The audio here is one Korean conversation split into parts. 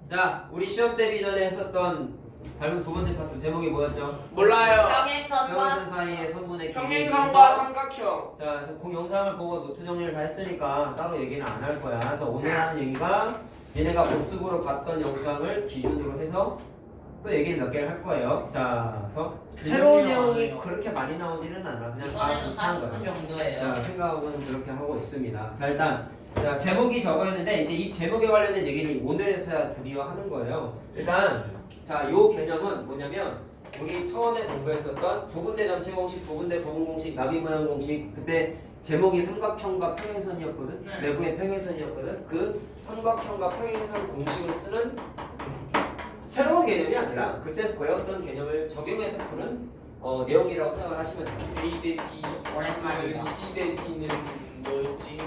자, 우리 시험 대비 전에 했었던 닮은 두 번째 파트 제목이 뭐였죠? 몰라요. 평행선과 평행선 사이의 선분의 길이에 평행선과 대해서. 삼각형. 자, 그래서 그 영상을 보고 노트 정리를 다 했으니까 따로 얘기는 안 할 거야. 그래서 오늘 하는 얘기가 얘네가 복습으로 봤던 영상을 기준으로 해서 또 얘기를 몇 개를 할 거예요. 자, 그래서 새로운 내용이 그렇게 많이 나오지는 않아. 그냥 다 이번에도 비슷한 40분 거야. 정도예요. 자, 생각은 그렇게 하고 있습니다. 자, 일단 자, 제목이 저거였는데 이제 이 제목에 관련된 얘기를 오늘에서야 드디어 하는 거예요. 일단 자, 요 개념은 뭐냐면 우리 처음에 공부했었던 부분대 전체 공식, 부분대 부분 공식, 나비 모양 공식. 그때 제목이 삼각형과 평행선이었거든. 내부의 평행선이었거든. 그 삼각형과 평행선 공식을 쓰는 새로운 개념이 아니라 그때 배웠던 개념을 적용해서 푸는 내용이라고 생각을 하시면 돼요. A 대 B. 오랜만이다. C 대 D는 뭐였지?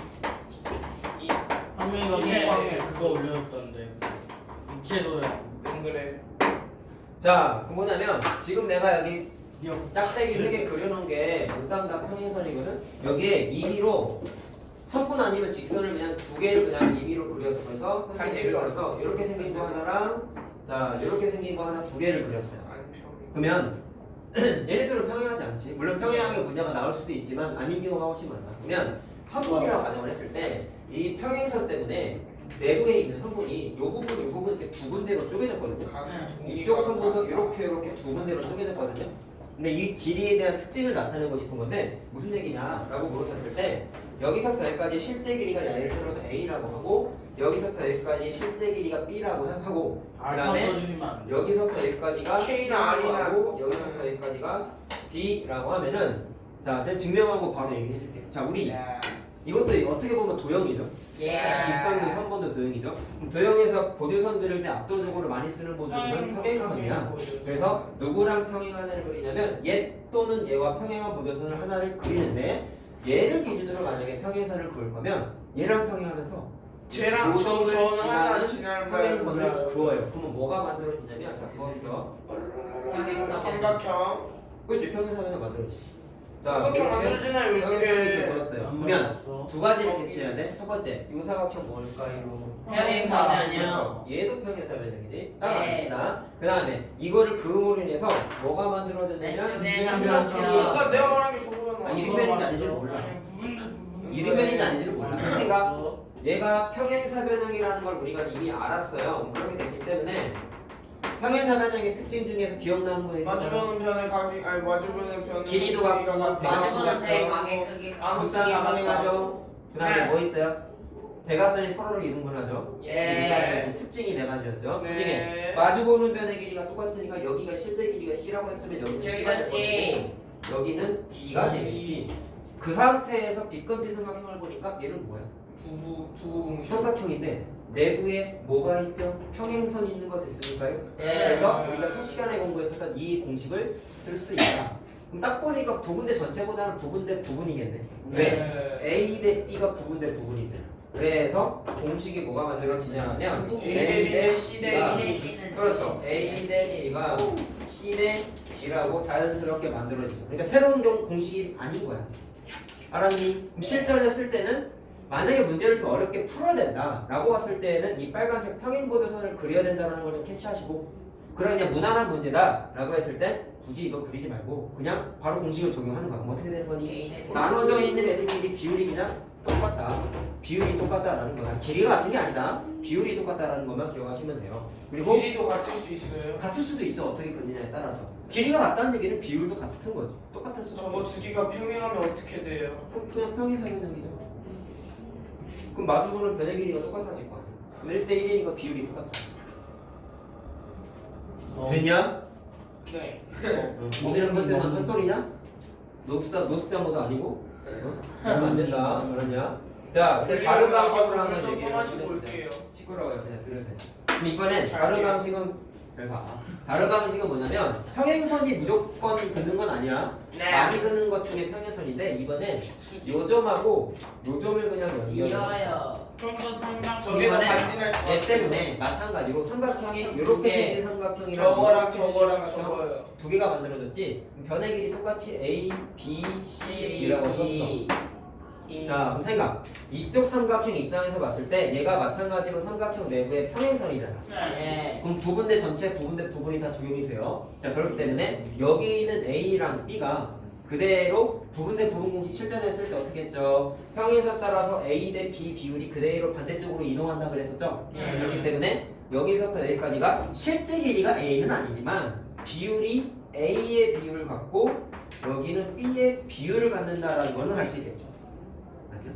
한명이 여기방에 그거 올려줬던데 입체도야. 안 그래. 자, 그 뭐냐면 지금 내가 여기 짝대기 3개 그려놓은 게 일단 다 평행선이거든. 여기에 임의로 선분 아니면 직선을 그냥 두 개를 그냥 임의로 그려서 그래서 선생님이 그려서 이렇게 생긴 거 하나랑 자 이렇게 생긴 거 하나 두 개를 그렸어요. 안 평. 그러면 얘네들은 평행하지 않지. 물론 평행하게 문제가 나올 수도 있지만 아닌 경우가 훨씬 많아. 그러면 선분이라고 가정을 했을 때 이 평행선 때문에 내부에 있는 선분이 요 부분 이렇게 두 군데로 쪼개졌거든요. 이쪽 선분도 이렇게 두 군데로 쪼개졌거든요. 근데 이 길이에 대한 특징을 나타내고 싶은 건데 무슨 얘기냐라고 물으셨을 때 여기서부터 여기까지 실제 길이가 예를 들어서 A라고 하고 여기서부터 여기까지 실제 길이가 B라고 하고 그다음에 여기서부터 여기까지가 K나 C라고 R이나 하고 여기서부터 여기까지가 D라고 하면은 자, 제가 증명하고 바로 얘기해 줄게요. 자, 우리 이것도 어떻게 보면 도형이죠. 예. 직선도 선분도 도형이죠. 그럼 도형에서 보조선 그릴 때 압도적으로 많이 쓰는 보조선은 평행선이야. 그래서 누구랑 평행한 애를 그리냐면 얘 또는 얘와 평행한 보조선을 하나를 그리는데 얘를 기준으로 만약에 평행선을 그을 거면 얘랑 평행하면서 쟤랑 저는 하나 지나는 평행선을 그어요. 그러면 뭐가 만들어지냐면 자, 그었어. 삼각형. 그렇지, 평행선을 만들어지지. 자, 삼각형 만들어지나요 평행선을 요즘에? 그었어요. 그러면 두 가지를 캐치해야 돼. 첫 번째, 요 사각형 뭘까요? 평행선이요. 그렇죠. 얘도 평행사변형이지. 따라왔습니다. 그 다음에 이거를 그음으로 인해서 뭐가 만들어졌냐면 네, 이등변 삼각형. 아까 내가 말한 게 저거잖아. 이등변인지 아닌지를 몰라. 이등변인지 아닌지를 몰라. 생각. 얘가 평행사변형이라는 걸 우리가 이미 알았어요. 그렇게 됐기 때문에 평행사변형의 특징 중에서 기억나는 거 있잖아. 마주보는 편의 각이 아니 마주보는 편의 길이도 같고 마주보는 대 각의 크기. 극상이 평행하죠. 그 다음에 뭐 있어요? 대각선이 서로를 이등분하죠. 예. 네 가지였죠. 특징이 네 가지였죠. 네. 특징에 마주보는 변의 길이가 똑같으니까 여기가 실제 길이가 C라고 했으면 여기는 C가 될 C. 것이고 여기는 D가 되겠지. 그 상태에서 빗금지 삼각형을 보니까 얘는 뭐야? 부부 공식. 삼각형인데 내부에 뭐가 있죠? 평행선 있는 거 됐으니까요. 예. 그래서 우리가 첫 시간에 공부했었던 이 공식을 쓸 수 있다. 그럼 딱 보니까 부분대 전체보다는 부분대 부분이겠네. 왜? A 대 B가 부분대 부분이지. 그래서 공식이 뭐가 만들어지냐면 A 대 C 대 B가 C는 그렇죠. A 대 B가 C 대 D라고 자연스럽게 만들어지죠. 그러니까 새로운 공식이 아닌 거야. 알았니? 그럼 실전에 쓸 때는 만약에 문제를 좀 어렵게 풀어야 된다라고 봤을 때는 이 빨간색 평행보조선을 그려야 된다는 걸 좀 캐치하시고 그냥 무난한 문제다라고 했을 때 굳이 이거 그리지 말고 그냥 바로 공식을 적용하는 거야. 그럼 어떻게 되는 거니? 나눠져 있는 애들끼리 비율이 그냥 똑같다. 비율이 똑같다라는 거야. 길이가 같은 게 아니다. 비율이 똑같다라는 것만 기억하시면 돼요. 그리고 길이도 같을 수 있어요. 같을 수도 있죠. 어떻게 그리냐에 따라서. 길이가 같다는 얘기는 비율도 같은 거지. 똑같을 수도 저거 두 개가 평행하면 어떻게 돼요? 그냥 평행사변형이죠. 그럼 마주보는 변의 길이가 똑같아질 거 아니야. 1대 1이니까 비율이 똑같아. 됐냐? 네. 우리는 글쎄는 헛소리냐? 노숙자 모드 아니고? 그러면 안 된다. 그러냐? 자, 근데 다른 방식으로 하면 좀 얘기를 하시고 해보자. 올게요. 시끄러워요. 그냥 들으세요. 그럼 이번엔 잘 다른 돼요. 방식은 잘 봐. 다른 방식은 뭐냐면 평행선이 무조건 긋는 건 아니야. 네. 많이 긋는 것 중에 평행선인데 이번엔 요점하고 요점을 그냥 연결해. 이어요. 저게가 간지날 것 얘 같아요. 때문에 마찬가지로 삼각형이 이렇게 생긴 삼각형이랑 저거랑 이렇게 생긴 저거랑 삼각형 저거요. 두 개가 만들어졌지. 그럼 변의 길이 똑같이 A, B, C, D라고 썼어. 자 그럼 생각. 이쪽 삼각형 입장에서 봤을 때 얘가 마찬가지로 삼각형 내부의 평행선이잖아. 예. 그럼 부분대 전체 부분대 부분이 다 적용이 돼요. 자 그렇기 때문에 여기 있는 A랑 B가 그대로 부분대 부분 공식 실전했을 때 어떻게 했죠? 평행선 따라서 A 대 B 비율이 그대로 반대쪽으로 이동한다 그랬었죠? 그렇기 때문에 여기서부터 여기까지가 실제 길이가 A는 아니지만 비율이 A의 비율을 갖고 여기는 B의 비율을 갖는다라는 거는 알 수 있겠죠. 맞죠?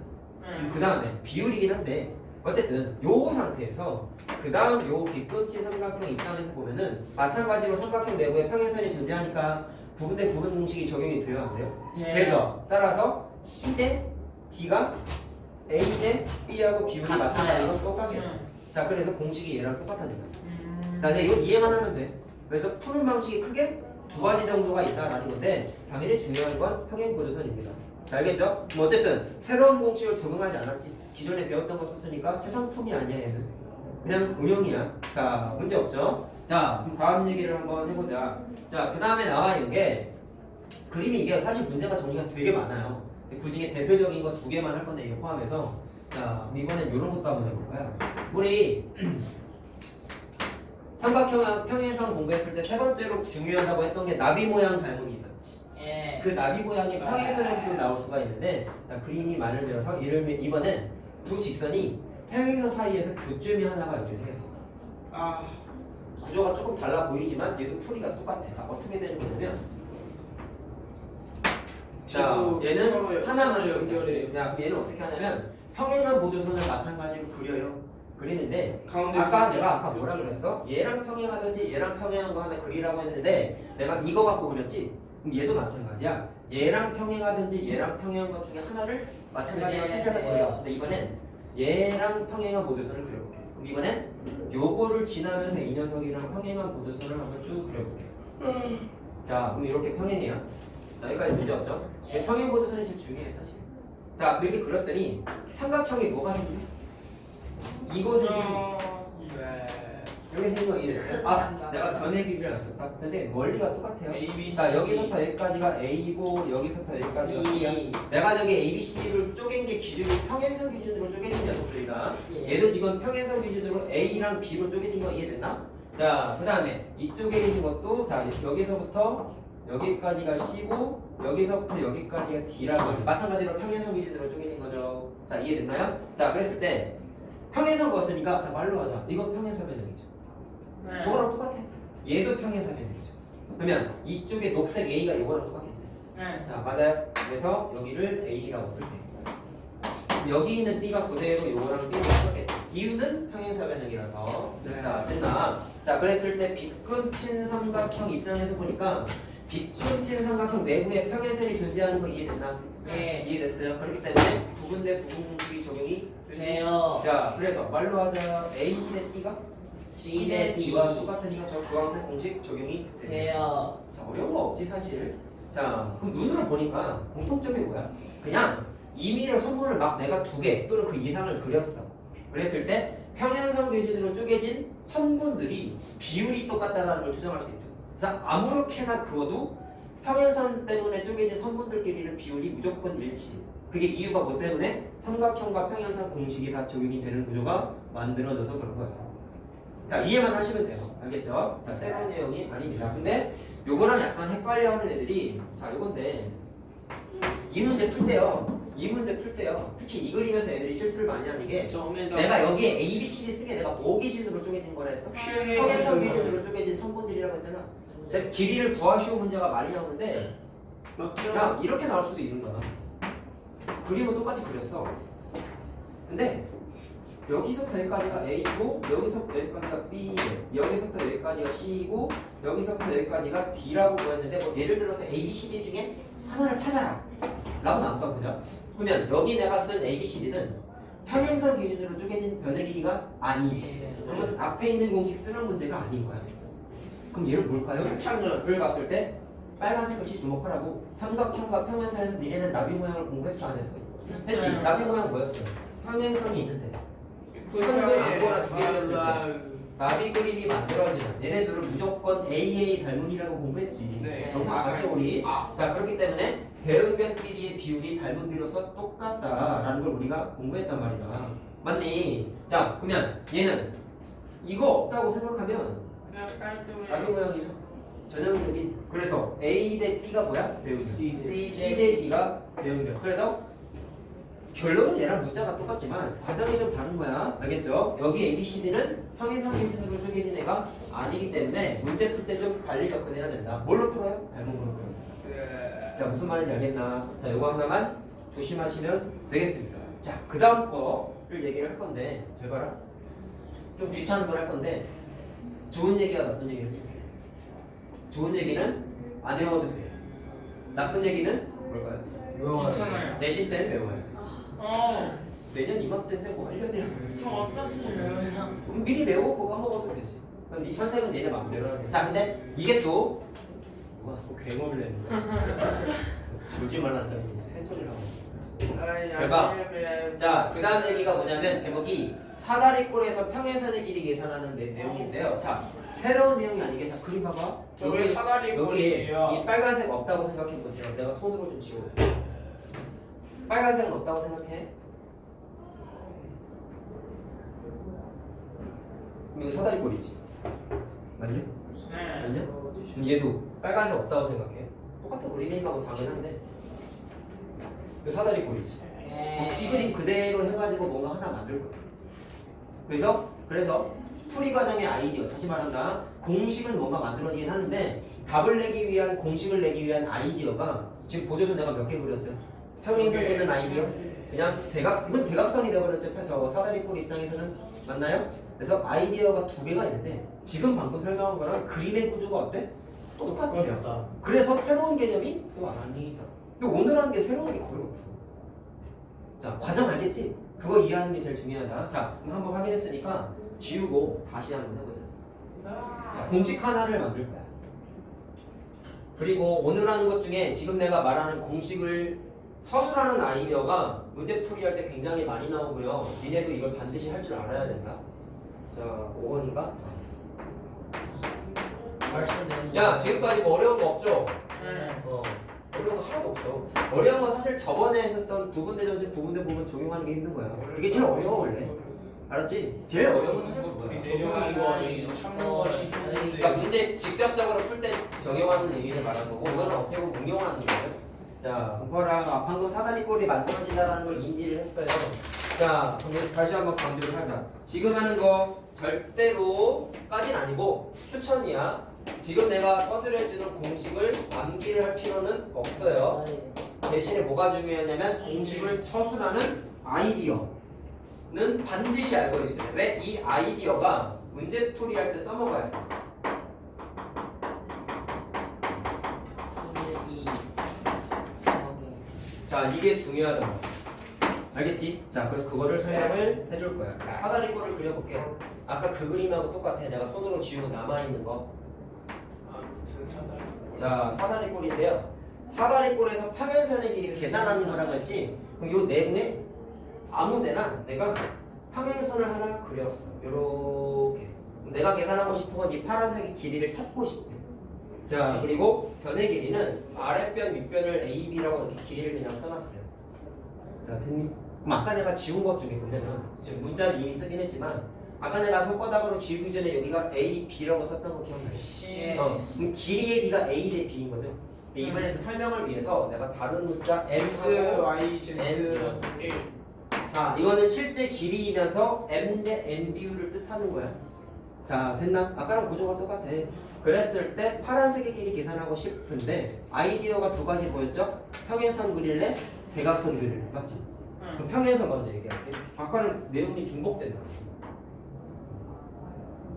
그 다음에 비율이긴 한데 어쨌든 요 상태에서 그 다음 요 빗끝이 삼각형 입장에서 보면은 마찬가지로 삼각형 내부에 평행선이 존재하니까 부분 대 부분 공식이 적용이 돼요 안 돼요? 되죠. 따라서 C 대 D가 A 대 B하고 비율이 같아요. 마찬가지로 똑같겠지. 자 그래서 공식이 얘랑 똑같아진다. 자 이제 이거 이해만 하면 돼. 그래서 푸는 방식이 크게 두 가지 정도가 있다라는 건데 당연히 중요한 건 평행 보조선입니다. 자 알겠죠? 뭐 어쨌든 새로운 공식을 적용하지 않았지. 기존에 배웠던 거 썼으니까 새 상품이 아니야 얘는. 그냥 응용이야. 자 문제 없죠? 자 그럼 다음 얘기를 한번 해보자. 자 그 다음에 나와 있는 게 그림이 이게 사실 문제가 종류가 되게 많아요. 그 중에 대표적인 거 두 개만 할 건데 이거 포함해서 자 그럼 이번엔 이런 것도 한번 해볼까요? 우리 삼각형 평행선 공부했을 때 세 번째로 중요하다고 했던 게 나비 모양 닮음이 있었지. 예. 그 나비 모양이 평행선에서도 나올 수가 있는데 자 그림이 만을 들어서 이번엔 두 직선이 평행선 사이에서 교점이 하나가 이렇게 생겼어. 아, 구조가 조금 달라 보이지만 얘도 풀이가 똑같아서 어떻게 되는 거냐면 자 서로 얘는 하나만 연결해. 그냥 얘는 어떻게 하냐면 평행한 보조선을 마찬가지로 그려요. 그리는데 가운데 아까 중간. 내가 아까 뭐라 그랬어? 얘랑 평행하든지 얘랑 평행한 거 하나 그리라고 했는데 내가 이거 갖고 그렸지? 그럼 얘도 마찬가지야. 얘랑 평행하든지 얘랑 평행한 것 중에 하나를 마찬가지로 그래. 택해서 그려. 근데 이번엔 얘랑 평행한 보조선을 그려볼게. 그럼 이번엔 요거를 지나면서 이 녀석이랑 평행한 보조선을 한번 쭉 그려볼게. 자 그럼 이렇게 평행이야. 자 여기까지 문제 없죠? 평행 보조선이 제일 중요해 사실. 자 이렇게 그렸더니 삼각형이 뭐가 생기냐? 이거 생기지. 네. 여기 생긴 거 이해됐어요? 아 내가 변의 기준을 안 썼다. 근데 원리가 똑같아요. A, B, C. 자 여기서부터 여기까지가 A고 여기서부터 여기까지가 B야. 내가 저기 A, B, C, D를 쪼갠 게 기준이 평행선 기준으로 쪼개진 녀석들이다. 예. 얘도 지금 평행선 기준으로 A랑 B로 쪼개진 거 이해됐나? 자 그 다음에 이쪽에 있는 것도 자 여기서부터 여기까지가 C고 여기서부터 여기까지가 D라고 해요. 마찬가지로 평행선 기준으로 쪼개진 거죠. 자 이해됐나요? 자 그랬을 때 평행선 그었으니까 자 말로 하자. 이거 평행선 변형이죠. 저거랑 똑같아. 얘도 평행선 변형이죠. 그러면 이쪽에 녹색 A가 이거랑 똑같겠네. 자 맞아요. 그래서 여기를 A라고 쓸게. 여기 있는 B가 그대로 이거랑 B랑 똑같겠죠. 이유는 평행선 변형이라서. 네. 자 됐나? 자 그랬을 때 빗끝인 삼각형 입장에서 보니까 빗끝인 삼각형 내부에 평행선이 존재하는 거 이해됐나? 예. 이해됐어요. 그렇기 때문에 부분 대 부분 공식이 적용이 돼요. 자 그래서 말로 하자. A 대 B가 C 대 D와 똑같으니까 저 주황색 공식 적용이 돼요. 돼요. 자 어려운 거 없지 사실. 자 그럼 눈으로 보니까 공통점이 뭐야? 그냥 임의로 선분을 막 내가 2개 또는 그 이상을 그렸어. 그랬을 때 평행선 기준으로 쪼개진 선분들이 비율이 똑같다는 걸 추정할 수 있죠. 자 아무렇게나 그어도 평행선 때문에 쪼개진 선분들끼리는 비율이 무조건 일치. 그게 이유가 뭐 때문에 삼각형과 평행선 공식이 다 적용이 되는 구조가 만들어져서 그런 거예요. 자 이해만 하시면 돼요. 알겠죠? 자 새로운 내용이 아닙니다. 근데 요거랑 약간 헷갈려하는 애들이 자 요건데 이 문제 풀 때요. 특히 이 그림에서 애들이 실수를 많이 하는 게 점에다 내가 여기에 A, B, C, D 쓴 게 내가 O 기준으로 쪼개진 거라 했어. 평행선 기준으로 쪼개진 선분들이라고 했잖아. 근데 길이를 구하시오 문제가 많이 나오는데 맞죠? 야 이렇게 나올 수도 있는 거야. 그림은 똑같이 그렸어. 근데 여기서부터 여기까지가 A고 여기서부터 여기까지가 B, 여기서부터 여기까지가 C고 여기서부터 여기까지가 D라고 보였는데 뭐 예를 들어서 A, B, C, D 중에 하나를 찾아라 라고 나온다 보자. 그러면 여기 내가 쓴 A, B, C, D는 평행선 기준으로 쪼개진 변의 길이가 아니지. 그러면 앞에 있는 공식 쓰는 문제가 아닌 거야. 그럼 얘를 뭘까요? 창전. 을 봤을 때 빨간색 글씨 주목하라고. 삼각형과 평행선에서 니네는 나비 모양을 공부했어 안 했어? 했지. 나비 모양 뭐였어? 평행선이 있는데 선분 안보나 두 개를 했을 때 나비 그림이 만들어지면 얘네들은 무조건 AA 닮음이라고 공부했지. 네. 영상 봤죠 우리? 아. 자 그렇기 때문에 대응변끼리의 비율이 닮은 비로서 똑같다라는 걸 우리가 공부했단 말이다. 맞니? 자, 그러면 얘는 이거 없다고 생각하면 그냥 깔끔해. 다른 모양이죠. 전형적인. 그래서 A 대 B가 뭐야? 대응변. C 대 D가 대응변. 그래서 결론은 얘랑 문자가 똑같지만 과정이 좀 다른 거야. 알겠죠? 여기 A, B, C, D는 평행선 기준으로 쪼개진 애가 아니기 때문에 문제 풀 때 좀 달리 접근해야 된다. 뭘로 풀어요? 잘못 걸로 풀어요. 예. 자, 무슨 말인지 알겠나? 자, 요거 하나만 조심하시면 되겠습니다. 자, 그 다음 거를 얘기를 할 건데 잘 봐라. 좀 귀찮은 걸 할 건데 좋은 얘기와 나쁜 얘기를 해줄게. 좋은 얘기는 안 외워도 돼. 나쁜 얘기는 뭘까요? 괜찮아요. 내신 때는 외워요. 내년 이맘때인데 뭐 1년이라고. 저 어차피 그냥. 그럼 미리 외우고 까먹어도 되지. 그럼 네 선택은 내내 마음대로 하세요. 자, 근데 이게 또 누가 자꾸 괴물을 내는 거야. 졸지 말란다니 새소리를 하고. 대박. 자, 그 다음 얘기가 뭐냐면 제목이 사다리꼴에서 평행선의 길이 계산하는 내용인데요. 자, 새로운 내용이 아니게 자 그림 봐봐. 저게 사다리 여기에 꼴이에요. 이 빨간색 없다고 생각해 보세요. 내가 손으로 좀 지워볼게. 빨간색은 없다고 생각해. 이거 사다리꼴이지. 맞냐? 네. 맞냐? 그럼 얘도 빨간색 없다고 생각해. 똑같은 그림이니까 뭐 당연한데. 이거 사다리꼴이지. 이 그림 그대로 해가지고 뭔가 하나 만들 거야. 그래서 풀이 과정의 아이디어, 다시 말한다. 공식은 뭔가 만들어지긴 하는데 답을 내기 위한 공식을 내기 위한 아이디어가 지금 보조서 내가 몇 개 그렸어요. 평행선 끄는 아이디어. 그냥 이건 대각선이 되어버렸죠. 저 사다리꼴 입장에서는 맞나요? 그래서 아이디어가 두 개가 있는데 지금 방금 설명한 거랑 그림의 구조가 어때? 똑같아요. 그래서 새로운 개념이 또 아니다. 근데 오늘 하는 게 새로운 게 거의 없어. 자, 과정 알겠지? 그거 이해하는 게 제일 중요하다. 자, 그럼 한번 확인했으니까 지우고 다시 한번 해보자. 자, 공식 하나를 만들 거야. 그리고 오늘 하는 것 중에 지금 내가 말하는 공식을 서술하는 아이디어가 문제 풀이할 때 굉장히 많이 나오고요. 니네도 이걸 반드시 할 줄 알아야 된다. 자, 5번인가? 야, 지금까지 뭐 어려운 거 없죠? 어려운 거 하나도 없어. 어려운 건 사실 저번에 했었던 부분대 전체 부분대 부분 적용하는 게 힘든 거야. 그게 제일 어려워 원래. 알았지? 제일 어려운 건 사실 그거야. 내려가는 거 아니에요. 참는 것이 그러니까 문제 직접적으로 풀 때 적용하는 의미를 말하는 거고 이거는 어떻게 보면 응용하는 거예요. 자, 공파랑 방금 사다리꼴이 만들어진다는 걸 인지를 했어요. 자, 그럼 다시 한번 강조를 하자. 지금 하는 거 절대로까진 아니고 추천이야. 지금 내가 서술해주는 공식을 암기를 할 필요는 없어요. 대신에 뭐가 중요하냐면 공식을 서술하는 아이디어는 반드시 알고 있어요. 왜? 이 아이디어가 문제 풀이할 때 써먹어야 돼. 자, 이게 중요하다. 알겠지? 자, 그래서 그거를 설명을 해줄 거야. 사다리꼴을 그려볼게. 아까 그 그림하고 똑같아. 내가 손으로 지우고 남아있는 거. 자, 사다리꼴인데요. 사다리꼴에서 평행선의 길이 계산하는 거라고 했지? 그럼 요 내부에 아무 데나 내가 평행선을 하나 그렸어. 요렇게. 내가 계산하고 싶은 건 이 파란색의 길이를 찾고 싶대. 자, 그리고 변의 길이는 아랫변, 윗변을 A, B라고 이렇게 길이를 그냥 써놨어요. 자, 됐니? 그럼 아까 내가 지운 것 중에 보면은 지금 문자를 이미 쓰긴 했지만 아까 내가 손바닥으로 지우기 전에 여기가 A, B라고 썼던 거 기억나요? 그럼 길이의 B가 A 대 B인 거죠. 근데 이번에는 설명을 위해서 내가 다른 문자 X, M하고 Y, Z, N 1. 자, 이거는 실제 길이이면서 M 대 N 비율을 뜻하는 거야. 자, 됐나? 아까랑 구조가 똑같아. 그랬을 때 파란색의 길이 계산하고 싶은데 아이디어가 두 가지 보였죠? 평행선 그릴래? 대각선 그릴래? 맞지? 그럼 평행선 먼저 얘기할게. 아까는 내용이 중복된다.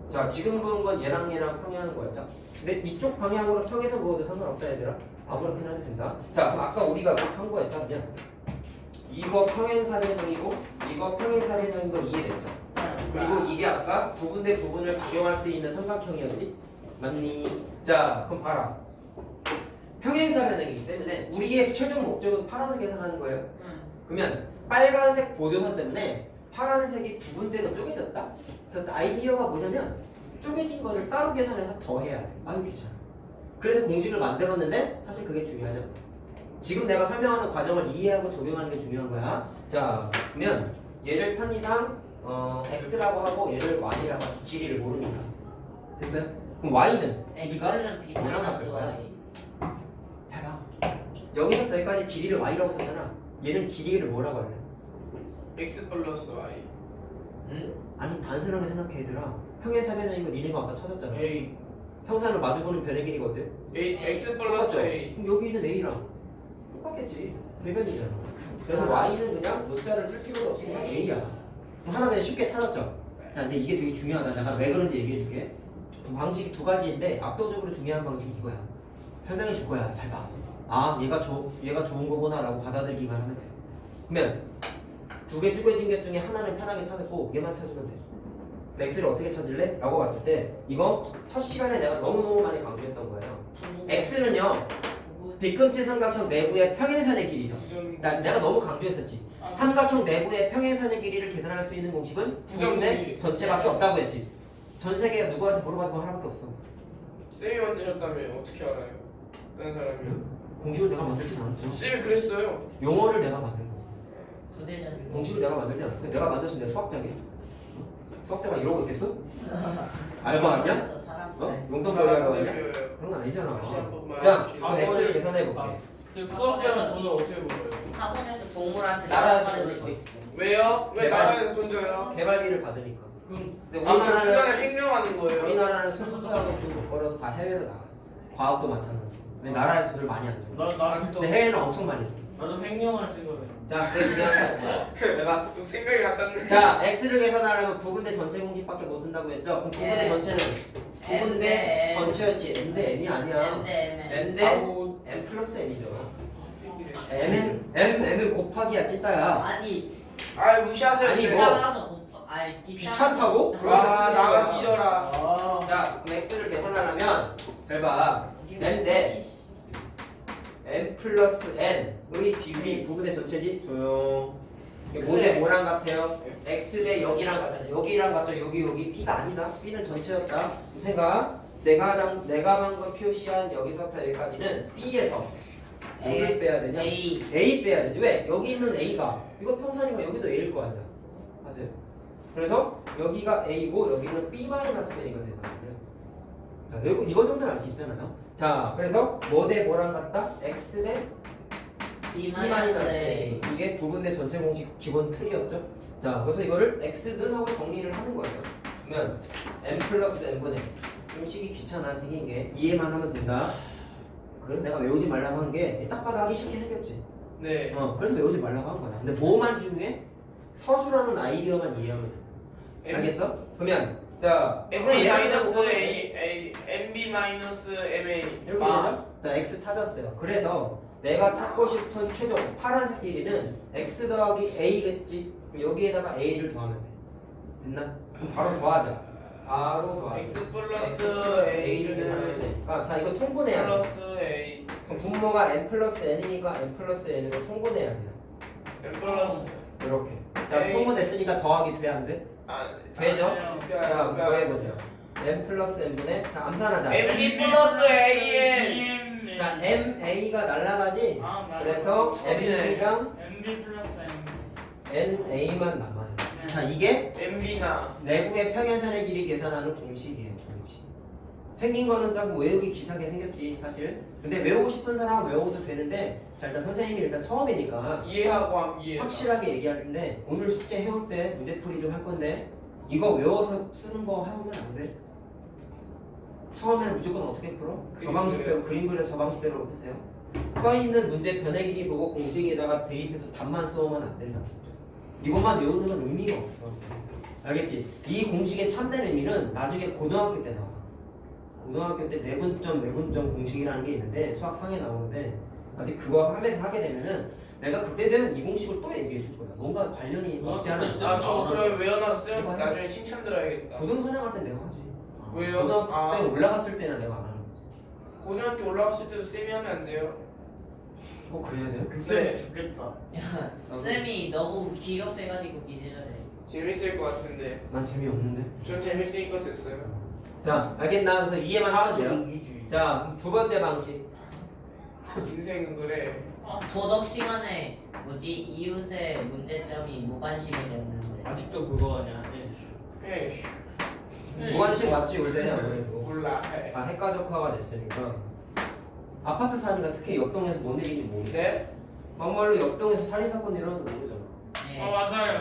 자, 지금 보는 건 얘랑 평행하는 거였죠? 근데 이쪽 방향으로 평행선 그어도 상관없다 얘들아. 아무렇게나 해도 된다. 자, 그럼 아까 우리가 한 거였죠? 그냥 이거 평행사변형이고 이거 평행사변형이고 이해됐죠? 그리고 이게 아까 부분 대 부분을 적용할 수 있는 삼각형이었지? 맞니? 자, 그럼 봐라. 평행사변형이기 때문에 우리의 최종 목적은 파란색 계산하는 거예요. 그러면 빨간색 보조선 때문에 파란색이 두 군데로 쪼개졌다? 그래서 아이디어가 뭐냐면 쪼개진 거를 따로 계산해서 더해야 돼. 아유 귀찮아. 그래서 공식을 만들었는데 사실 그게 중요하죠. 지금 내가 설명하는 과정을 이해하고 적용하는 게 중요한 거야. 자, 그러면 얘를 편의상 x라고 하고 얘를 y라고 하고 길이를 모르니까 됐어요? 그럼 y는 길이가 x는 b 뭐랑 마이너스 같을 거야? y. 잘 봐. 여기서부터 여기까지 길이를 y라고 썼잖아. 얘는 길이를 뭐라고 할래? x 플러스 y. 응? 아니 단순하게 생각해 얘들아. 평행사변인 거 니네가 아까 찾았잖아. a 평산을 마주보는 변의 길이가 어때? x 플러스 똑같죠? a. 그럼 여기 있는 a랑 똑같겠지. 대변이잖아. 그래서 y는 그냥 문자를 쓸 필요가 없으니까 a야. 그럼 하나 그냥 쉽게 찾았죠. 야, 근데 이게 되게 중요하다. 내가 왜 그런지 얘기해 줄게. 방식이 두 가지인데 압도적으로 중요한 방식이 이거야. 설명해 줄 거야. 잘 봐. 아, 얘가 좋은 거구나라고 받아들이기만 하면 돼. 그러면 두 개 쪼개진 것 중에 하나는 편하게 찾고 얘만 찾으면 돼. x를 어떻게 찾을래? 라고 봤을 때 이거 첫 시간에 내가 너무너무 많이 강조했던 거예요. x는요 뒤꿈치 삼각형 내부의 평행선의 길이죠. 자, 내가 너무 강조했었지. 삼각형 내부의 평행선의 길이를 계산할 수 있는 공식은 부분의 부정공식. 전체밖에 없다고 했지. 전 세계에 누구한테 물어봐도 그거 하나밖에 없어. 쌤이 만드셨다며 어떻게 알아요? 다른 사람이요? 공식을 내가 만들진 않았죠. 쌤이 그랬어요. 용어를 내가 만든 거지. 부대장님. 공식을 내가 만들지 않았고 내가 만들었으면 내가 수학자겠. 수학자가 이러고 있겠어? 알바 아니야? 사람 어? 용돈벌이 하러 왔냐? 그런 건 아니잖아. 자, 그럼 x를 계산해 볼게. 근데 수학자는 돈을 어떻게 벌어요? 학원에서 동물한테 나라에서 수학 돈을 가르치고 벌- 있어. 왜요? 왜 개발. 나라에서 돈 줘요? 개발비를 받으니까. 그럼 근데 아, 그 우리나라는 중간에 횡령하는 거예요. 우리나라는 순수수학을 돈못 벌어서 다 해외로 나가. 과학도 마찬가지. 근데 나라에서 돈을 많이 안 줘. 나는 또 근데 해외는 엄청 많이 줘. 나도 횡령할 생각해. 자, 그래서 중요한 거 내가 좀 생각이 같았네. 자, x를 계산하려면 부분대 전체 공식밖에 못 쓴다고 했죠? 그럼 부분대 네. 전체는 부분대 전체였지. m 대 n이 아니야. m 대 아우 n 플러스 n이죠. n은 곱하기야 찐따야. 아니 아 무시하세요. 아니, 쌤. 뭐. 귀찮아서 아니 귀찮다고? 아 나가 뒤져라. 자, 그럼 x를 계산하려면 잘 봐. n인데 n 플러스 n의 비율이 부분의 전체지? 조용. 이게 뭐대 뭐랑 같아요? x 대 여기랑 같잖아. 여기랑 같죠? 여기 b가 아니다. b는 전체였다. 생각. 내가 방금 표시한 여기서부터 여기까지는 b에서 뭐를 빼야 되냐? A. a 빼야 되지. 왜? 여기 있는 a가 이거 평선이고 여기도 a일 거 아니야. 맞아요. 그래서 여기가 a고 여기는 b-a가 된다. 자, 이거 정도는 알 수 있잖아요. 자, 그래서 뭐 대 뭐랑 같다? x 대 B b-a. 이게 부분대 전체 공식 기본 틀이었죠. 자, 그래서 이거를 x는 하고 정리를 하는 거예요. 그러면 n 플러스 n분의 좀 식이 귀찮아 생긴 게 이해만 하면 된다. 그래서 내가 외우지 말라고 한 게 딱 봐도 하기 쉽게 생겼지. 네. 그래서 외우지 말라고 한 거야. 근데 뭐만 중요해? 서술하는 아이디어만 이해하면 돼. 알겠어? 그러면 자 MB 그냥 마이너스 얘를 A MB 마이너스 MA 이렇게 되죠? 자, x 찾았어요. 그래서 내가 찾고 싶은 최종 파란색 길이는 x 더하기 a겠지. 그럼 여기에다가 a를 더하면 돼. 됐나? 그럼 바로 더하자. 바로 더하자. X 플러스 a를 계산하면 A는 돼. 자, 이거 통분해야 돼. 플러스 A 그럼 분모가 n 플러스 n이니까 n 플러스 n으로 통분해야 돼. M 플러스 이렇게. 자, A. 통분했으니까 더하기 돼, 안 돼? 되죠? 자, 뭐 해보세요. n 플러스 n분의 자, 암산하자. MB 플러스 AN 자, ma가 날라가지. 그래서 m이랑 MB 플러스 na만 남아요. 네. 자, 이게 MB나 내부의 평행선의 길이 계산하는 공식이에요. 공식. 생긴 거는 조금 외우기 귀찮게 생겼지 사실. 근데 외우고 싶은 사람은 외워도 되는데 자, 일단 선생님이 일단 처음이니까 이해하고 암기해 확실하게 얘기할 텐데 오늘 숙제 해올 때 문제풀이 좀 할 건데 이거 외워서 쓰는 거 하면 안 돼. 처음에는 무조건 어떻게 풀어? 저 방식대로 그림 그려서 저 방식대로 푸세요. 써있는 문제 변의 길이 보고 공식에다가 대입해서 답만 써오면 안 된다. 이것만 외우는 건 의미가 없어. 알겠지? 이 공식의 참된 의미는 나중에 고등학교 때 나와. 고등학교 때 내분점, 외분점 공식이라는 게 있는데 수학 상에 나오는데 아직 그거 하게 되면은 내가 그때 되면 이 공식을 또 얘기해 줄 거야. 뭔가 관련이 있지 않아? 아저 그럼 외워놔서 쌤한테 나중에 칭찬 들어야겠다. 고등선양할 때 내가 하지. 왜요? 고등학생 올라갔을 때는 내가 안 하는 거지. 고등학교 올라갔을 때도 쌤이 하면 안 돼요. 꼭 그래야 돼요? 네. 죽겠다. 야, 쌤이 너무 기겁해가지고 기대전에. 재밌을 것 같은데 난 재미없는데. 전 재밌으니까 됐어요. 자, 알겠나? 그래서 이해만 하면 돼요. 이기주의. 자, 그럼 두 번째 방식. 인생은 그래. 도덕 시간에 뭐지 이웃의 문제점이 무관심이 됐는데. 아직도 그거 아니야? 에이 무관심 맞지 요새 아무래도 몰라. 다 핵가족화가 됐으니까 아파트 사니까 특히 옆 동네에서 뭔 일인지 모르겠어. 네? 막말로 옆 동네에서 살인 사건 일어나도 모르잖아. 예. 맞아요.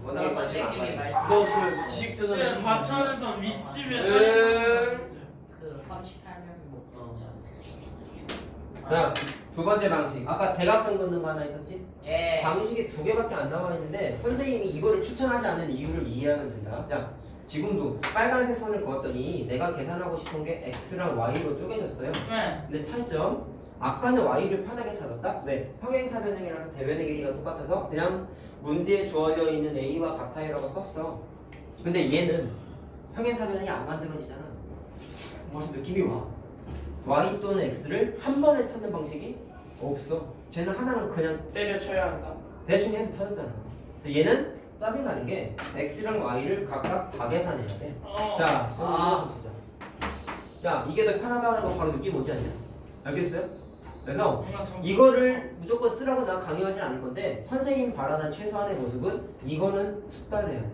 워낙에 그 관심 안 선생님이 가지고. 말씀. 너그 지식 네, 듣는 과천에서 윗집에 음. 살인. 그 38명 못 자, 두 번째 방식. 아까 대각선 긋는 거 하나 있었지? 예. 방식이 두 개밖에 안 나와 있는데 선생님이 이거를 추천하지 않는 이유를 이해하면 된다. 자, 지금도 빨간색 선을 그었더니 내가 계산하고 싶은 게 x랑 y로 쪼개졌어요. 네. 근데 차이점, 아까는 y를 편하게 찾았다? 왜? 평행사 변형이라서 대변의 길이가 똑같아서 그냥 문제에 주어져 있는 a와 같아요라고 썼어. 근데 얘는 평행사 변형이 안 만들어지잖아. 무슨 느낌이 와? y 또는 x를 한 번에 찾는 방식이 없어. 쟤는 하나는 그냥 때려쳐야 한다. 대충 해서 찾았잖아. 그래서 얘는 짜증나는 게 x랑 y를 각각 다 계산해야 돼. 자, 이거 쓰자. 자, 이게 더 편하다는 거 바로 느낌 오지 않냐? 알겠어요? 그래서 뭔가 좀 이거를 무조건 쓰라고 난 강요하진 않을 건데 선생님 바라는 최소한의 모습은 이거는 숙달을 해야 돼.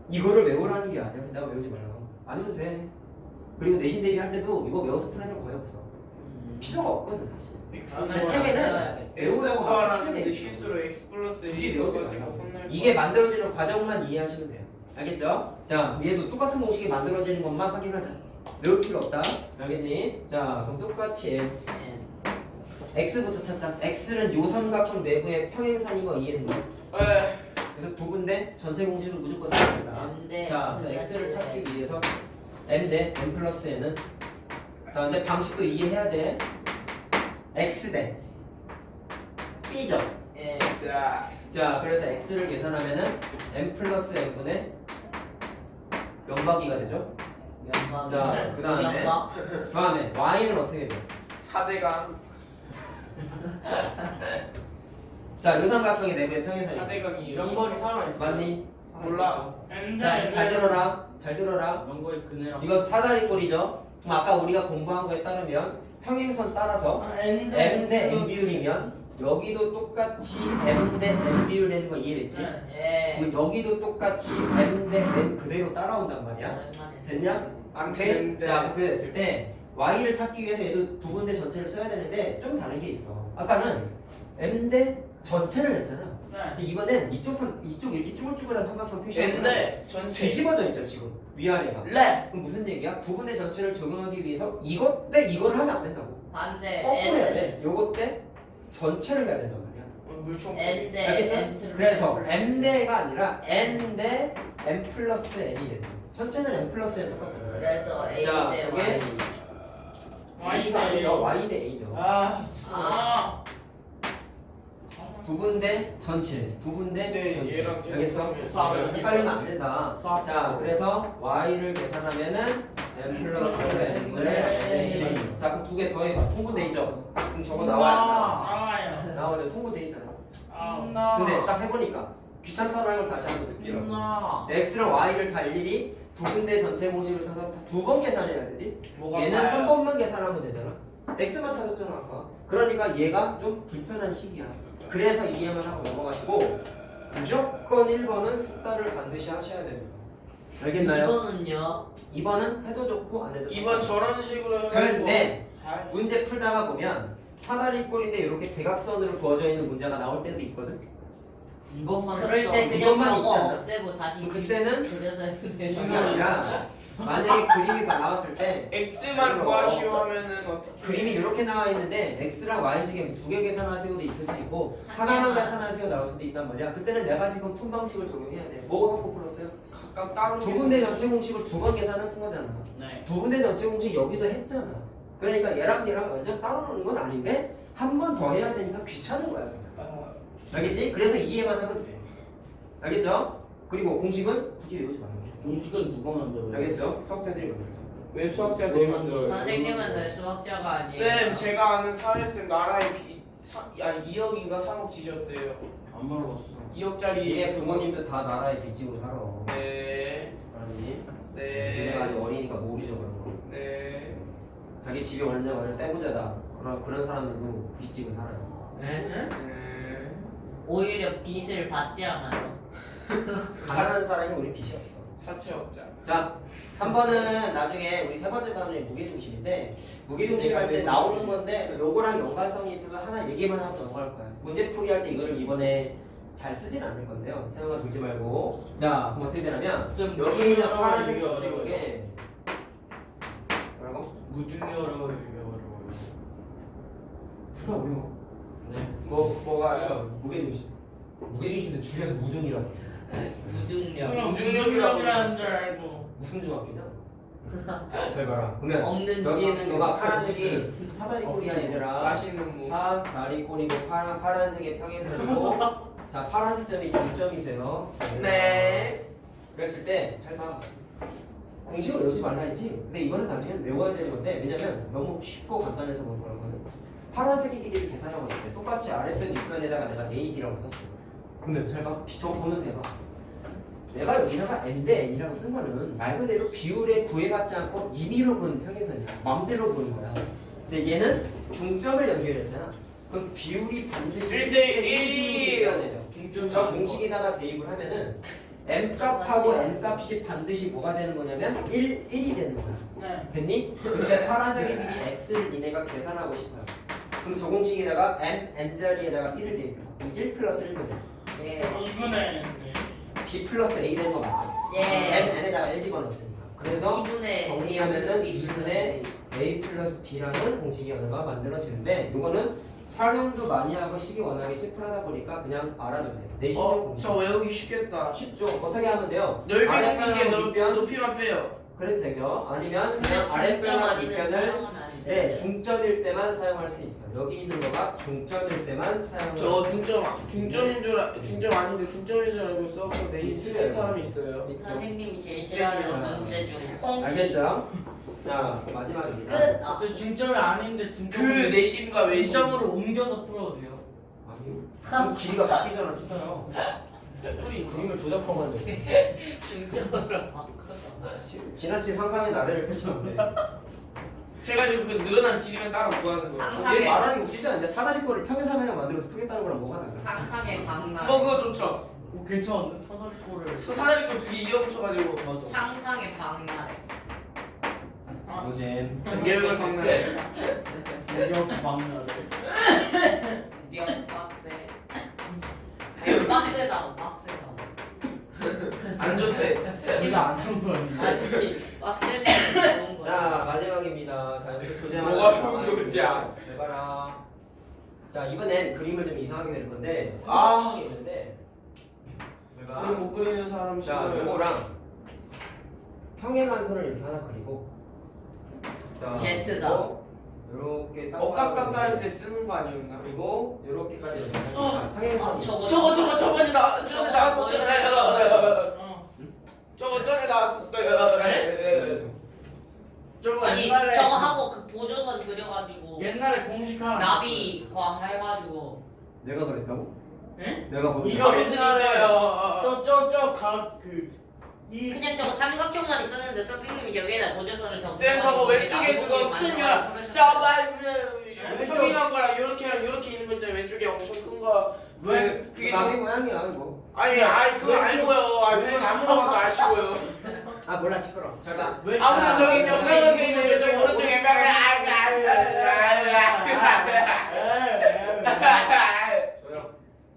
이거를 외우라는 게 아니야. 내가 외우지 말라고. 안 해도 돼. 그리고 내신 대비 할 때도 이거 외워서 푸는 애들 거의 없어. 필요가 없거든 사실. 그러면 책에는 외우라고 막 칠을 x오버라는 내 실수로 x 플러스 굳이 1이 외우지 있어가지고 말라고. 혼날 이게 만들어지는 과정만 이해하시면 돼요. 알겠죠? 자, 얘도 똑같은 공식이 만들어지는 것만 확인하자. 외울 필요 없다. 알겠니? 자, 그럼 똑같이 예. x부터 찾자. x는 요 삼각형 내부의 평행선인 거 이해됐니? 네. 그래서 부분대 전체 공식을 무조건 써야 된다. M대 자, x를 찾기 위해서 m대 m 플러스 n은 자, 근데 방식도 이해해야 돼. x대 b죠. 예. 야. 자, 그래서 x를 계산하면은 m 플러스 n분의 면박이가 되죠. 면박. 자, 그 다음에 y는 어떻게 돼? 4대강. 자, 요삼각형의 내부의 평행선이 4대강이 연거리 살아있어. 맞니? 몰라. 자, 잘 들어라. 잘 들어라. 연거리 그네랑 이건 사다리꼴이죠. 그럼 아까 우리가 공부한 거에 따르면 평행선 따라서 m 대 n 비율이면 여기도 똑같이 m 대 n 비율 되는 거 이해됐지? 예. 그럼 여기도 똑같이 m 대 n 그대로 따라온단 말이야. 오랜만에 됐냐? 안 오케이? 되는데. 자, 그렇게 됐을 때 y를 찾기 위해서 얘도 두 군데 전체를 써야 되는데 좀 다른 게 있어. 아까는 m 대 전체를 냈잖아. 근데 이번엔 이쪽 이렇게 쭈글쭈글한 삼각형 표시하고 근데 전체. 뒤집어져 있죠 지금 위아래가. 네. 그럼 무슨 얘기야? 부분의 전체를 적용하기 위해서 이것 대 이거를 하면 안 된다고. 반대. 거꾸로 해야 돼. 요것 대 전체를 해야 된단 말이야. 물총. N대 알겠어? N 그래서 m 대가 아니라 n 대 m 플러스 n이 된다. 전체는 m 플러스 n 똑같잖아. 그래서 A 자, 대 그게 Y. A가 아니죠. y 대 a죠. 아. 아. 부분 대 전체. 부분 대 네, 전체. 얘랑 쟤랑 알겠어? 아, 헷갈리면 안 된다. 자, 그래서 y를 계산하면은 m 플러스 n분의 a. 자, 그럼 두 개 더해봐. 통분돼 있죠? 그럼 저거 나와야 나와요. 나와야 통분돼 있잖아. 아. 근데 딱 해보니까 귀찮다는 걸 다시 한번 느끼라고. x랑 y를 다 일일이 부분대 전체 모식을 써서 두 번 계산해야 되지. 뭐가 얘는 나아요? 한 번만 계산하면 되잖아. x만 찾았잖아 아까. 그러니까 얘가 좀 불편한 식이야. 그래서 이해만 하고 넘어가시고 무조건 1번은 숙달을 반드시 하셔야 됩니다. 알겠나요? 2번은요? 2번은 해도 좋고 안 해도 좋고. 2번 저런 식으로 해가지고. 근데 아, 문제 풀다가 보면 사다리꼴인데 이렇게 대각선으로 그어져 있는 문제가 나올 때도 있거든. 이것만 그럴 때 그냥 이것만 있지 저거 않나? 없애고 다시 그때는 그려서 해도 그게 돼요. 아니라 만약에 그림이 나왔을 때 x만 구하시오 하면은 어떻게? 그림이 이렇게 나와 있는데 x랑 y 중에 두 개 계산하세요도 있을 수 있고 하나만 계산하세요 나올 수도 있단 말이야. 그때는 내가 지금 푼 방식을 적용해야 돼. 뭐 갖고 풀었어요? 각각 따로. 두 군데 전체 공식을 두 번 계산한 거잖아. 네. 두 군데 전체 공식 여기도 했잖아. 그러니까 얘랑 얘랑 완전 따로 노는 건 아닌데 한 번 더 해야 되니까 귀찮은 거야. 그냥. 아, 알겠지? 그래서 이해만 하면 돼. 알겠죠? 그리고 공식은 굳이 외우지 말고. 공식은 누가 만들어요? 알겠죠? 수학자들이 만들죠. 왜 수학자들이 만들어요? 선생님은 왜 수학자가 아니에요? 쌤, 제가 아는 사회쌤 나라에 2억인가 3억 지셨대요. 안 물어봤어. 2억짜리. 니네 부모님도 다 나라에 빚지고 살아. 네. 아니? 네. 니네가 아직 어리니까 모르죠 그런 거. 네. 자기 집이 얼마나 떼부자다. 그런 사람들도 빚지고 살아요. 네? 오히려 빚을 받지 않아요. 가난한 사람이 우리 빚이 없어. 사채업자. 자, 3번은 나중에 우리 세 번째 단원이 무게중심인데 무게중심 할 때 나오는 건데 요거랑 연관성이 있어서 하나 얘기만 하고 넘어갈 거야. 문제 풀이 할 때 이거를 이번에 잘 쓰진 않을 건데요. 세영아 돌지 말고. 자, 그럼 어떻게 되냐면 좀 여기 있는 파란색 이거 접속에 뭐라고? 무중력으로 누가 어려워? 네. 뭐가요? 무게중심. 무게중심인데 줄여서 무중이라고. 무중력. 무중력이라는 줄 알고. 무슨 중학교냐? 잘 봐라. 그러면 없는 여기 있는 중학교. 거가 파란색이 사다리 꼴이야 얘들아. 맛있는 무. 사다리 꼴이고 파란색의 평행선이고 자 파란색 점이 중점이 돼요. 네. 그랬을 때 잘 봐. 공식을 외우지 말라 했지. 근데 이거는 나중에 외워야 되는 건데 왜냐면 너무 쉽고 간단해서 그런 거거든. 파란색의 길이를 계산하고 있을 때 똑같이 아랫변 윗변에다가 내가 A, B라고 썼어. 근데 잘 봐. 저거 보면서 해봐. 내가 여기다가 M대 N이라고 쓴 거는 말 그대로 비율에 구애받지 않고 임의로 그은 평행선이야. 맘대로 그은 거야. 근데 얘는 중점을 연결했잖아. 그럼 비율이 반드시 1대1 되죠. 중점 저 공식에다가 대입을 하면은 M 값하고 N 값이 반드시 뭐가 되는 거냐면 1이 되는 거야. 네. 됐니? 이제 파란색의 길이 X를 니네가 계산하고 싶어요. 그럼 저 공식에다가 M, N자리에다가 1을 대입해. 그럼 1 플러스 1거 돼. 예. 이분의 B 플러스 A 되는 거 맞죠? 예. M, N에다가 1 집어넣었으니까. 그래서 2분의 정리하면은 2분의 A 플러스 B라는 공식이 하나가 만들어지는데 이거는 사용도 많이 하고 식이 워낙에 심플하다 보니까 그냥 알아두세요. 내신용 공식. 저 외우기 쉽겠다. 쉽죠? 어떻게 하면 돼요? 넓이 아랫변하고 공식에 윗변 높이만 빼요. 그래도 되죠? 아니면 근데 그냥 중점 아랫변하고 아니면 윗변을 사용하면 안 돼. 네, 중점일 때만 사용할 수 있어. 여기 있는 거가 중점일 때만 사용할 수 저 있어. 중점 아닌데 중점인 줄 알고 써서 내일 틀린 사람이 있어요. 선생님이 제일 싫어하는 문제 중 콩. 알겠죠? 자, 마지막입니다. 끝. 아, 그 중점이 아닌데 그 중점으로 내심과 외심. 중점으로 옮겨서 풀어도 돼요. 아니, 그럼 길이가 바뀌잖아, 추가요. 우리 그림을 조작하면 안 돼. 중점으로 바꿔서. 지나친 상상의 나래를 펼치면 돼. 해가지고 그 늘어난 길이만 따라 구하는 거. 상상의 얘 말하기 웃기지 않는데 사다리 꼴을 평행사면에 만들어서 풀겠다는 거랑 뭐가 달라? 상상의 방랑. 그거 좋죠. 오, 괜찮은데? 사다리꼴을 사다리 거 뒤에 이어붙여가지고 맞아. 상상의 방랑. 노잼. 계획을 박는. 공격 막나를. 몇 박스. 아니 박스다 박스다. 안 좋대. 제가 안한 거 아니에요? 아니지 박스는 좋은 거야. 자, 마지막입니다. 자, 여기 교재만 뭐가 하나 좋은 교재야? 해봐라. 자, 이번엔 그림을 좀 이상하게 그릴 건데 아. 삼각형이 있는데 그림 못 그리는 사람 자, 싫어요. 요거랑 평행한 선을 이렇게 하나 그리고 자, Z다. 요렇게 딱 엇깎았다 할 때 쓰는 거 아니었나? 그리고 요렇게까지 이렇게 어. 자, 평행선이 아, 저거. 저번에 전에 나왔었잖아요. 저거 전에 나왔었어요. 저거 아니 옛날에 저거 하고 그 보조선 그려가지고 옛날에 공식 하나 나비과 해가지고 내가 그랬다고? 네? 내가 보기 이거 무슨 있어요? 이 그냥 저거 삼각형만 있었는데 선생님이 저기에다 보조선을 더 쌤 저거 왼쪽에 그거 크면 저말 평행한 거랑 요렇게 있는 거 있잖아요. 왼쪽에 엄청 큰 거. 왜 그게 나비 저 모양이야 이거. 아니 그거 알고요. 그건 아무나 봐도 아시고요. 아 몰라 시끄러. 잘 봐. 아무튼 저기 정상각형 있는 저쪽 오른쪽에 조용.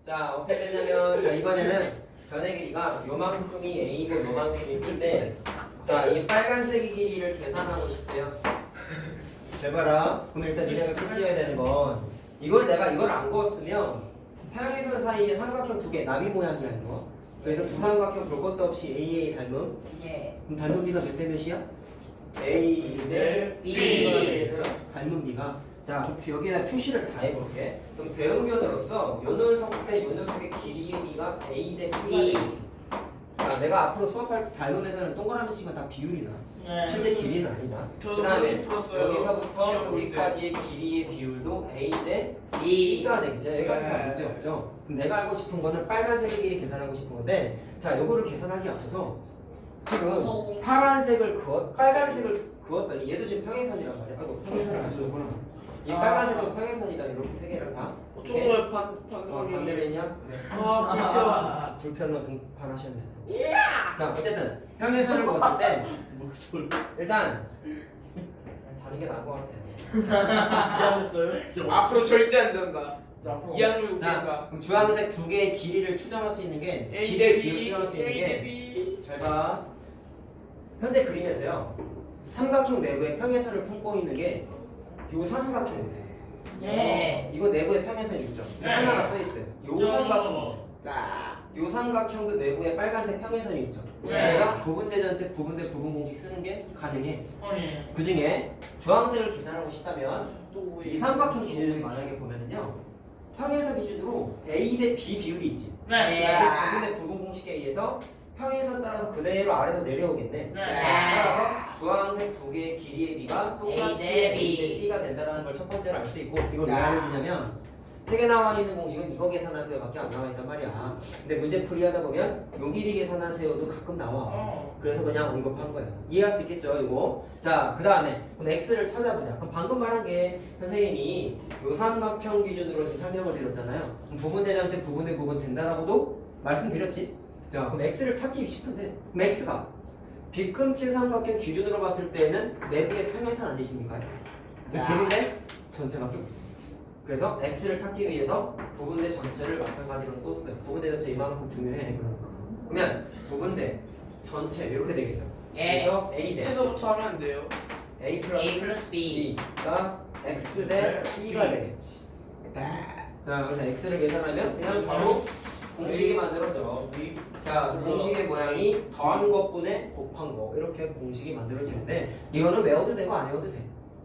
자 어떻게 됐냐면 자 이번에는 변의 길이가 요만큼이 A고 요만큼이 B인데 자 이 빨간색의 길이를 계산하고 싶대요. 잘 봐라. 그럼 일단 니네가 캐치해야 되는 건 이걸 내가 이걸 안 그었으면 평행선 사이에 삼각형 두 개 나비 모양이야 이거. 그래서 두 삼각형 볼 것도 없이 AA 닮음. 예. 그럼 닮은 비가 몇 대 몇이야? A 대 B. 닮은 비가 자 여기에다 표시를 다 해볼게. 그럼 대응변으로서 요 녀석 대 요 녀석의 길이의 비가 A 대 B가 B. 되겠지. 자 내가 앞으로 수업할 닮음에서는 동그라미 치면 다 비율이 나. 네. 실제 길이는 아니다. 저도 그다음에 그렇게 풀었어요. 여기서부터 시험 볼 때. 여기까지의 길이의 비율도 A 대 B. B가 되겠죠. 여기까지 다 네. 문제 없죠. 그럼 내가 알고 싶은 거는 빨간색의 길이 계산하고 싶은 건데 자 요거를 계산하기 앞서서 지금 파란색을 빨간색을 그었더니 얘도 지금 평행선이란 말이야. 아이고 평행선을 가지고 보는 이 빨간색도 평행선이다. 이렇게 세 개를 다. 정말 반대로 반대로 했냐? 네. 아 불편으로 등판하셨네. 자, 어쨌든 평행선을 그었을 때 일단 자는 게 나은 것 같아. 이해하셨어요? 앞으로 절대 안 잔다. 앞으로. 이학년 자, 웃긴가? 그럼 주황색 두 개의 길이를 추정할 수 있는 게 A 길이의 대 비율을 B, 추정할 수 있는 A 게 대 B. 잘 봐. 현재 그림에서요. 삼각형 내부에 평행선을 품고 있는 게 요 삼각형 보세요. 예. 이거 내부에 평행선 있죠? 네. 하나가 또 있어요. 요 삼각형 보세요. 아. 요 삼각형도 내부에 빨간색 평행선이 있죠. 네. 그래서 부분대 전체 부분대 부분 공식 쓰는 게 가능해. 예. 그 중에 주황색을 계산하고 싶다면 또 이 삼각형 기준에서 만약에 보면은요. 평행선 기준으로 A 대 B 비율이 있지. 네. 근데 부분대 부분 공식에 의해서 평행선 따라서 그대로 아래로 내려오겠네. 네. 따라서 주황색 두 개의 길이의 비가 똑같이 A 대 A B. 대 B가 된다는 걸 첫 번째로 알 수 있고 이걸 왜 알려주냐면 책에 나와 있는 공식은 이거 계산하세요밖에 안 나와 있단 말이야. 근데 문제 풀이하다 보면 요 길이 계산하세요도 가끔 나와. 그래서 그냥 언급한 거야. 이해할 수 있겠죠, 이거? 자, 그 다음에 x를 찾아보자. 그럼 방금 말한 게 선생님이 요 삼각형 기준으로 지금 설명을 드렸잖아요. 그럼 부분대 전체 부분대 부분 된다라고도 말씀드렸지. 자, 그럼 x를 찾기 싶은데 그럼 x가 빗금친 삼각형 기준으로 봤을 때는 내부의 평행선 아니십니까? 부분대 전체밖에 없어요. 그래서 x를 찾기 위해서 부분대 전체를 마찬가지로 또 써요. 부분대 전체 이만큼 중요해. 그러니까. 그러면 부분대 전체 이렇게 되겠죠. 예. 그래서 a 대 채소부터 하면 안 돼요. a 플러스 A 플러스 B. b가 x 대 b가 되겠지. 자, 그래서 x를 계산하면 그냥 바로 공식이 만들어져. 자, 그래서 공식의 모양이 더한 것분에 곱한 거 이렇게 공식이 만들어지는데 이거는 외워도 되고 안 외워도 돼.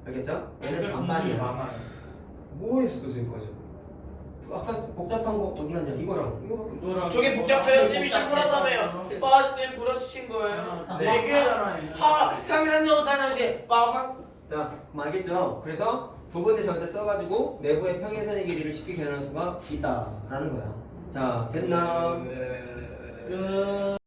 알겠죠? 얘는 반반이야. 많아요. 뭐 했어 지금까지? 아까 복잡한 거 어디 갔냐? 이거랑 이거밖에 저게 복잡해요. 쌤이 심플하다며요. 쌤 부러지신 거예요. 네. 개잖아요. 상상도 못하는 게 빠박. 자, 그럼 알겠죠? 그래서 부분대 전체 써가지고 내부의 평행선의 길이를 쉽게 계산할 수가 있다라는 거야. 자, 됐나? 끝.